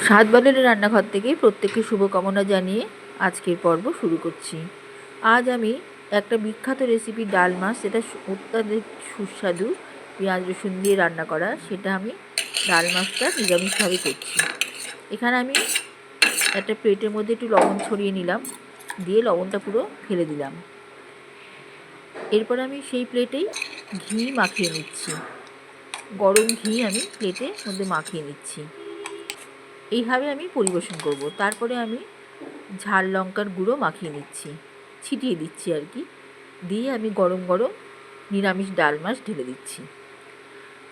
স্বাদ বাড়ালে রান্নাঘর থেকে প্রত্যেককে শুভকামনা জানিয়ে আজকের পর্ব শুরু করছি। আজ আমি একটা বিখ্যাত রেসিপি ডাল মাছ, যেটা অত্যাধিক সুস্বাদু পেঁয়াজ রসুন দিয়ে রান্না করা, সেটা আমি ডাল মাছটা নিরামিষভাবে করছি। এখানে আমি একটা প্লেটের মধ্যে একটু লবণ ছড়িয়ে নিলাম, দিয়ে লবণটা পুরো ফেলে দিলাম। এরপর আমি সেই প্লেটেই ঘি মাখিয়ে নিচ্ছি। গরম ঘি আমি প্লেটের মধ্যে মাখিয়ে নিচ্ছি। এইভাবে আমি পরিবেশন করব। তারপরে আমি ঝাল লঙ্কার গুঁড়ো মাখিয়ে নিচ্ছি, ছিটিয়ে দিচ্ছি আর কি, দিয়ে আমি গরম গরম নিরামিষ ডাল মাছ ঢেলে দিচ্ছি।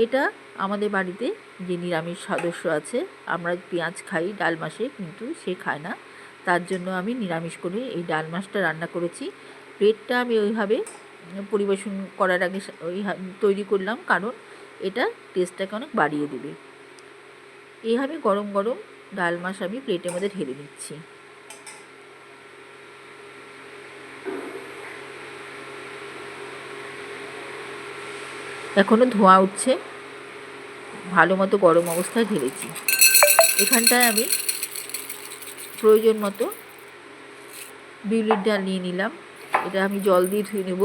এটা আমাদের বাড়িতে যে নিরামিষ সদস্য আছে, আমরা পেঁয়াজ খাই ডাল মাছে, কিন্তু সে খায় না, তার জন্য আমি নিরামিষ করে এই ডাল মাছটা রান্না করেছি। পেটটা আমি ওইভাবে পরিবেশন করার আগে তৈরি করলাম, কারণ এটা টেস্টটাকে অনেক বাড়িয়ে দেবে। এইভাবে গরম গরম ডাল মাছ আমি প্লেটের মধ্যে ঢেলে নিচ্ছি। এখনও ধোঁয়া উঠছে, ভালো মতো গরম অবস্থায় ঢেলেছি। এখানটায় আমি প্রয়োজন মতো বিউলির ডাল নিয়ে নিলাম। এটা আমি জল দিয়ে ধুয়ে নেব।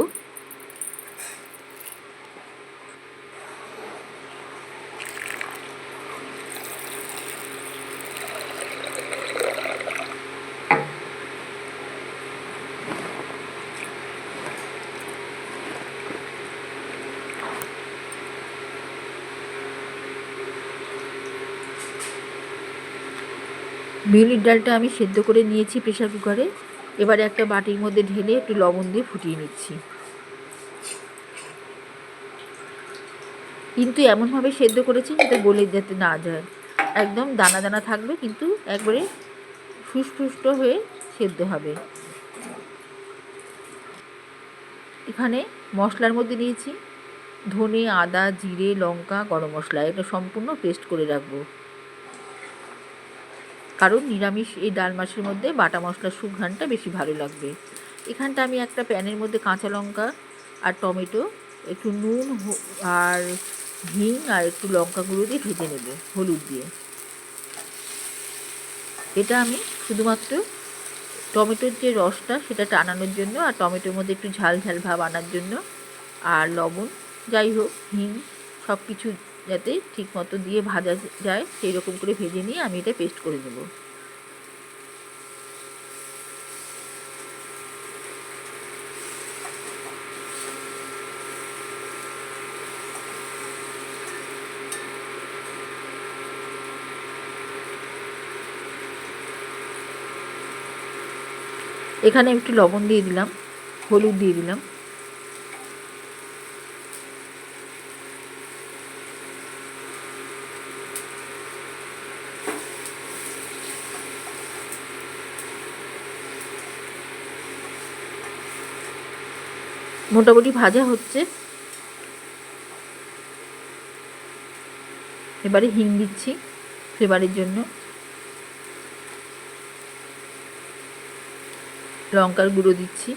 বিউলির ডালটা আমি সেদ্ধ করে নিয়েছি প্রেসার কুকারে। এবারে একটা বাটির মধ্যে ঢেলে একটু লবণ দিয়ে ফুটিয়ে নিচ্ছি। কিন্তু এমনভাবে সেদ্ধ করেছি যাতে গলে যেতে না যায়, একদম দানা দানা থাকবে, কিন্তু একবারে ফুসফুষ্ট হয়ে সেদ্ধ হবে। এখানে মশলার মধ্যে নিয়েছি ধনে, আদা, জিরে, লঙ্কা, গরম মশলা। এটা সম্পূর্ণ পেস্ট করে রাখবো, কারণ নিরামিষ এই ডাল মাছের মধ্যে বাটা মশলার সুঘ্রাণটা বেশি ভালো লাগবে। এখানটা আমি একটা প্যানের মধ্যে কাঁচা লঙ্কা আর টমেটো, একটু নুন আর হিং আর একটু লঙ্কা গুঁড়ো দিয়ে ভেজে নেব, হলুদ দিয়ে। এটা আমি শুধুমাত্র টমেটোর যে রসটা সেটা টানানোর জন্য, আর টমেটোর মধ্যে একটু ঝাল ঝাল ভাব আনার জন্য, আর লবণ, যাই হোক হিং, সব কিছু যাতে ঠিক মতো দিয়ে ভাজা যায় সেই রকম করে ভেজে নিয়ে আমি এটা পেস্ট করে নেব। এখানে একটু লবণ দিয়ে দিলাম, হলুদ দিয়ে দিলাম। মোটামুটি ভাজা হচ্ছে। এবারে হিং দিচ্ছি ফ্লেভারের জন্য, লঙ্কার গুঁড়ো দিচ্ছি,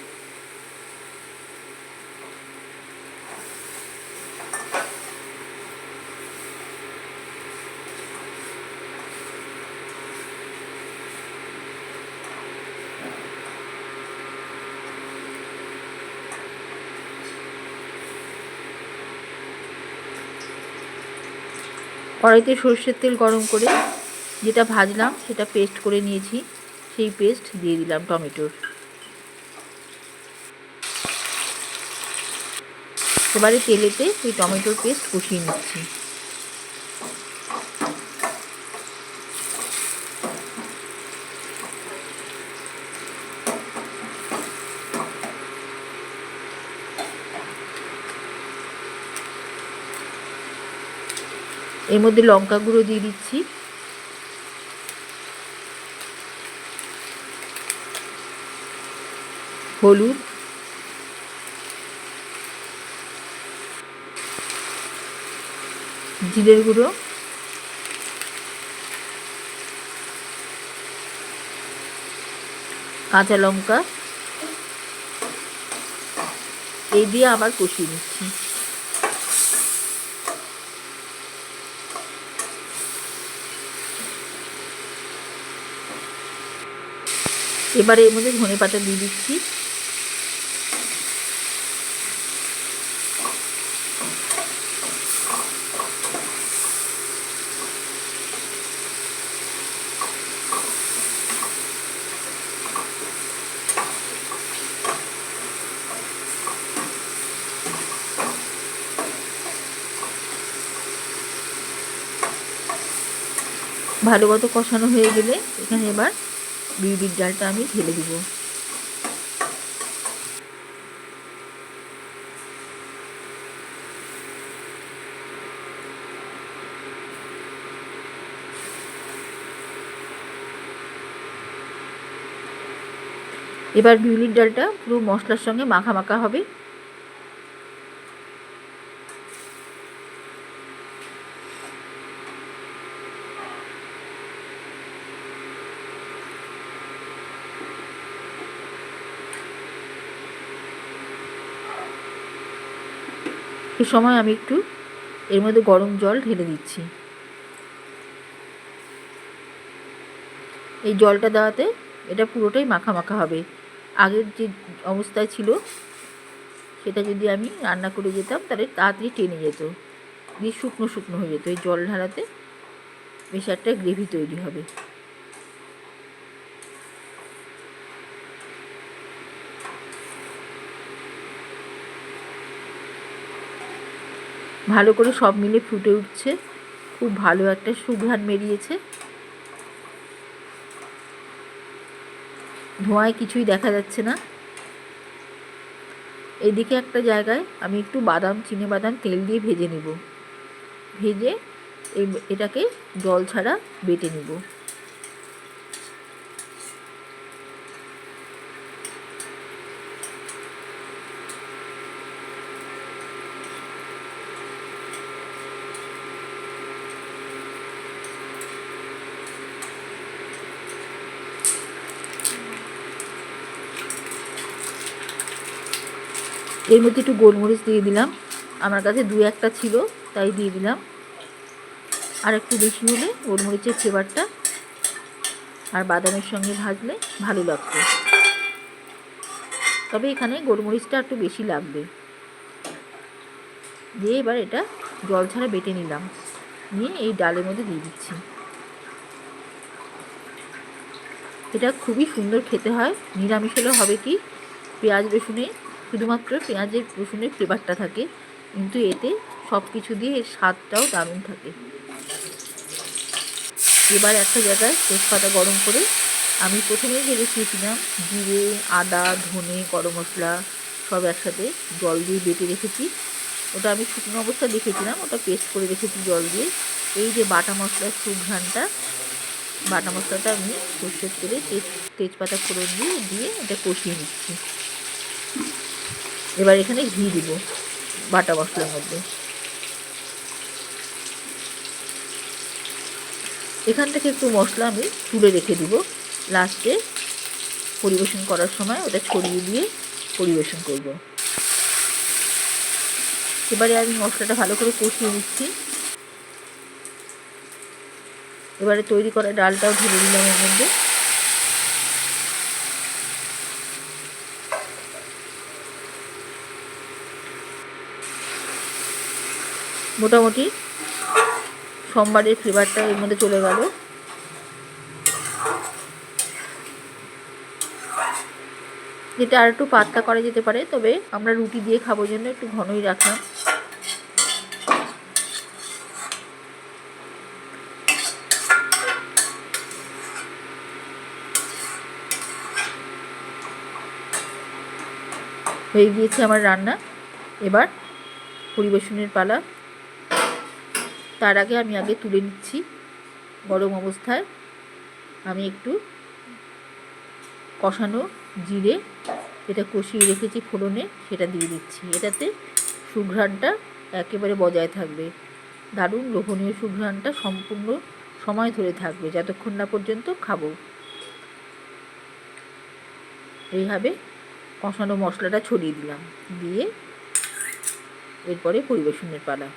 কড়াইতে সর্ষের তেল গরম করে যেটা ভাজলাম সেটা পেস্ট করে নিয়েছি, সেই পেস্ট দিয়ে দিলাম টমেটোর। এবারে তেলেতে এই টমেটোর পেস্ট কষিয়ে নিচ্ছি। এর মধ্যে লঙ্কা গুঁড়ো দিয়ে দিচ্ছি, হলুদ, জিরের গুঁড়ো, কাঁচা লঙ্কা, এই দিয়ে আবার কষিয়ে নিচ্ছি। এবারে এর মধ্যে ধনেপাতা দিয়ে দিচ্ছি। ভালো মতো কষানো হয়ে গেলে এখানে এবার বিউলির ডালটা আমি ঢেলে দিব। এবার বিউলির ডালটা পুরো মশলার সঙ্গে মাখা মাখা হবে। এ সময় আমি একটু এর মধ্যে গরম জল ঢেলে দিচ্ছি। এই জলটা দেওয়াতে এটা পুরোটাই মাখা মাখা হবে। আগের যে অবস্থায় ছিল সেটা যদি আমি রান্না করে যেতাম তাহলে তাড়াতাড়ি টেনে যেত, দিয়ে শুকনো শুকনো হয়ে যেত। এই জল ঢালাতে বেশ একটা গ্রেভি তৈরি হবে। ভালো করে সব মিলে ফুটে উঠছে, খুব ভালো একটা সুঘ্রাণ বেরিয়েছে। ধোঁয়ায় কিছুই দেখা যাচ্ছে না। এইদিকে একটা জায়গায় আমি একটু বাদাম, চিনে বাদাম তেল দিয়ে ভেজে নিব। ভেজে এটাকে জল ছাড়া বেটে নিব। এর মধ্যে একটু গোলমরিচ দিয়ে দিলাম, আমার কাছে দু একটা ছিল তাই দিয়ে দিলাম। আর একটু বেশি হলে গোলমরিচের ফ্লেভারটা আর বাদামের সঙ্গে ভাজলে ভালো লাগতো, তবে এখানে গোলমরিচটা একটু বেশি লাগবে। দিয়ে এবার এটা জল ছাড়া বেটে নিলাম, নিয়ে এই ডালের মধ্যে দিয়ে দিচ্ছি। এটা খুবই সুন্দর খেতে হয়। নিরামিষ হলে হবে কি, পেঁয়াজ রসুনে শুধুমাত্র পেঁয়াজের রসুনের ফ্লেভারটা থাকে, কিন্তু এতে সব কিছু দিয়ে এর স্বাদটাও দারুণ থাকে। এবার একটা জায়গায় তেজপাতা গরম করে আমি প্রথমেই যে রেখেছিলাম জিরে, আদা, ধনে, গরম মশলা সব একসাথে জল দিয়ে বেটে রেখেছি। ওটা আমি শুকনো অবস্থা দেখেছিলাম, ওটা পেস্ট করে রেখেছি জল দিয়ে। এই যে বাটা মশলার সুঘ্রাণটা, বাটা মশলাটা আমি সর্ষের তেলে তেজপাতা ফোড়ন দিয়ে এটা কষিয়ে নিচ্ছি। এবার এখানে ঘি দিব বাটা মশলার মধ্যে। এখান থেকে একটু মশলা আমি তুলে রেখে দিব, লাস্টে পরিবেশন করার সময় ওটা ছড়িয়ে দিয়ে পরিবেশন করব। এবারে আমি মশলাটা ভালো করে কষিয়ে নিচ্ছি। এবারে তৈরি করা ডালটাও ঢেলে দিলাম এর মধ্যে। মোটামুটি সোমবারের ফ্লেভারটা এর মধ্যে চলে গেল। যেটা আর একটু পাতলা করা যেতে পারে, তবে আমরা রুটি দিয়ে খাবার জন্য একটু ঘনই রাখলাম। হয়ে গিয়েছে আমার রান্না, এবার পরিবেশনের পালা। তার আগে আমি তুলে নিচ্ছি গরম অবস্থায়। আমি একটু কষানো জিরে, যেটা কষিয়ে রেখেছি ফোড়নে, সেটা দিয়ে দিচ্ছি। এটাতে সুঘ্রাণটা একেবারে বজায় থাকবে, দারুণ লোভনীয় সুঘ্রাণটা সম্পূর্ণ সময় ধরে থাকবে, যতক্ষণ না পর্যন্ত খাবো। এইভাবে কষানো মশলাটা ছড়িয়ে দিলাম, দিয়ে এরপরে পরিবেশনের পালা।